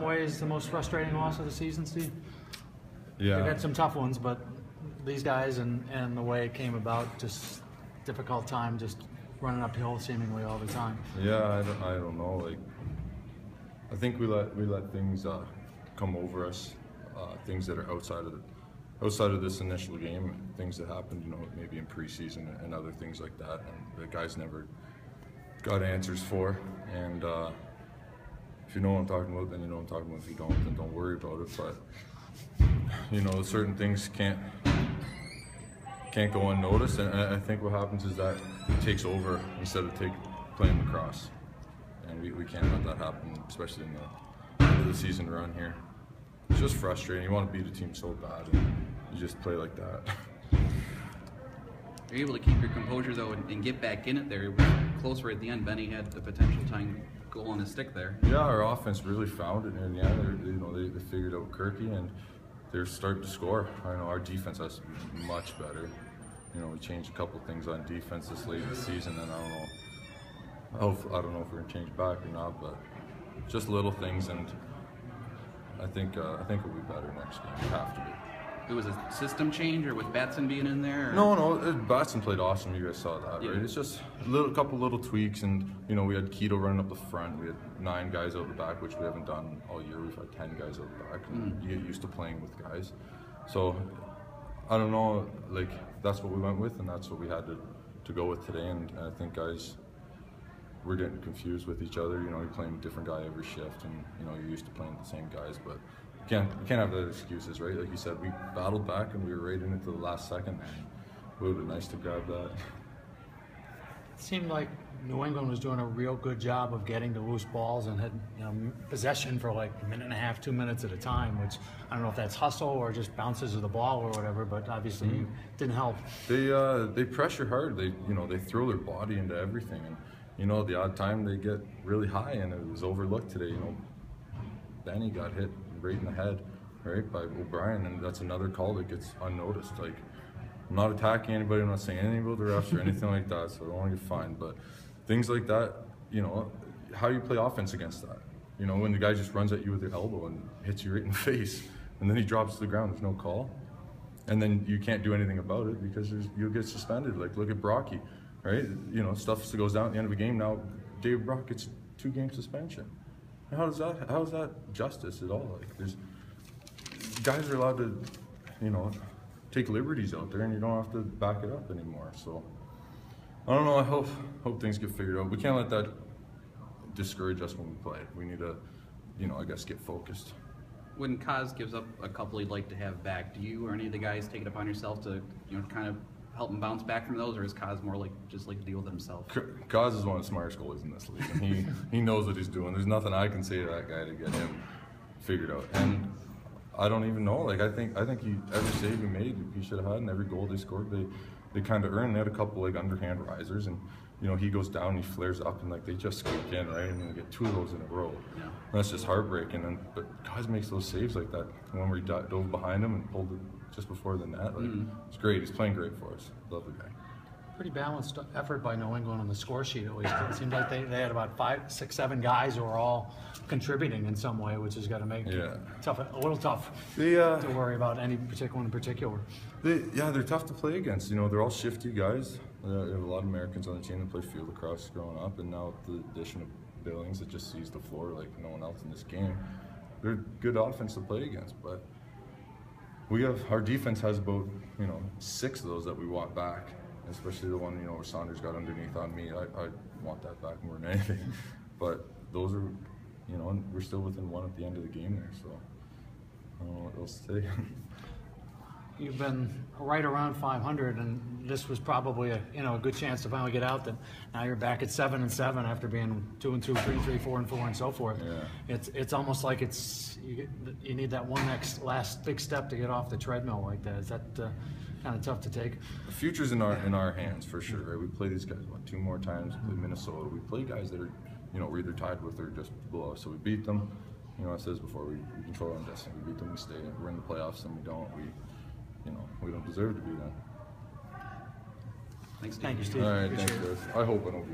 ways the most frustrating loss of the season, Steve? Yeah. We've had some tough ones, but these guys and the way it came about, just difficult time, just running uphill seemingly all the time. Yeah, I don't know. Like, I think we let things come over us, things that are outside of this initial game, things that happened, you know, maybe in preseason and other things like that, and the guys never got answers for. And if you know what I'm talking about, then you know what I'm talking about. If you don't, then don't worry about it. But you know, certain things can't go unnoticed, and I think what happens is that it takes over instead of playing lacrosse, and we can't let that happen, especially in the end of the season run here. It's just frustrating. You want to beat a team so bad, and you just play like that. You're able to keep your composure though and get back in it there. It was closer at the end. Benny had the potential tying goal on his stick there. Yeah, our offense really found it, and yeah, they figured out Kirky, and they're starting to score. I know our defense has to be much better. You know, we changed a couple things on defense this late in the season, and I don't know if we're gonna change back or not, but just little things, and I think we'll be better next game. We have to be. It was a system change, or with Batson being in there? Or? No, Batson played awesome. You guys saw that, yeah. Right? It's just a couple little tweaks, and you know, we had Keto running up the front. We had 9 guys out the back, which we haven't done all year. We've had 10 guys out the back. And you get used to playing with guys, so I don't know. Like, that's what we went with, and that's what we had to go with today. And I think guys, we're getting confused with each other. You know, you're playing a different guy every shift, and you know, you're used to playing the same guys, but. You can't have those excuses, right? Like you said, we battled back and we were right in it to the last second. It would have been nice to grab that. It seemed like New England was doing a real good job of getting the loose balls and had, you know, possession for like a minute and a half, 2 minutes at a time, which I don't know if that's hustle or just bounces of the ball or whatever, but obviously didn't help. They pressure hard. They throw their body into everything, and you know, the odd time they get really high, and it was overlooked today. You know, Benny got hit right in the head, right, by O'Brien, and that's another call that gets unnoticed. Like, I'm not attacking anybody, I'm not saying anything about the refs or anything like that, so I don't want to get fined, but things like that, you know, how you play offense against that. You know, when the guy just runs at you with your elbow and hits you right in the face, and then he drops to the ground, there's no call, and then you can't do anything about it because you'll get suspended. Like, look at Brocky, right? You know, stuff goes down at the end of a game. Now Dave Brock gets 2-game suspension. How is that justice at all? Like, guys are allowed to, you know, take liberties out there, and you don't have to back it up anymore. So I don't know. I hope things get figured out. We can't let that discourage us when we play. We need to, you know, I guess, get focused. When Kaz gives up a couple he'd like to have back, do you or any of the guys take it upon yourself to, you know, kind of help him bounce back from those, or is Kaz more like just like to deal with himself? Kaz is one of the smartest goalies in this league, and he knows what he's doing. There's nothing I can say to that guy to get him figured out. And I don't even know. Like, I think every save he made, he should have had, and every goal they scored, they kind of earned. They had a couple like underhand risers, and you know, he goes down, he flares up, and like they just squeak in, right? And they get 2 of those in a row. Yeah. And that's just heartbreaking. But Kaz makes those saves like that. The one where he dove behind him and pulled it just before the net. Like, it's great. He's playing great for us. Love the guy. Pretty balanced effort by New England on the score sheet, at least. It seemed like they had about 5, 6, 7 guys who were all contributing in some way, which has got to make it a little tough to worry about any particular in particular. They're tough to play against. You know, they're all shifty guys. We have a lot of Americans on the team that play field lacrosse growing up, and now with the addition of Billings that just sees the floor like no one else in this game, they're good offense to play against. But our defense has about, you know, 6 of those that we want back, especially the one, you know, where Saunders got underneath on me. I want that back more than anything. But those are, you know, and we're still within 1 at the end of the game there, so I don't know what else to say. You've been right around 500, and this was probably a good chance to finally get out. That now you're back at 7-7 after being 2-2, 3-3, 4-4, and so forth. Yeah. It's almost like you need that last big step to get off the treadmill like that. Is that kind of tough to take? The future's in our hands for sure. Right? We play these guys 2 more times. We play Minnesota. We play guys that are, you know, we're either tied with or just below us. So we beat them. You know, I said this before. We control our own destiny. We beat them. We stay. We're in the playoffs, and we don't. We don't deserve to be there. Thanks, Steve. Thank you, Steve. All right, thanks, guys. I hope I don't be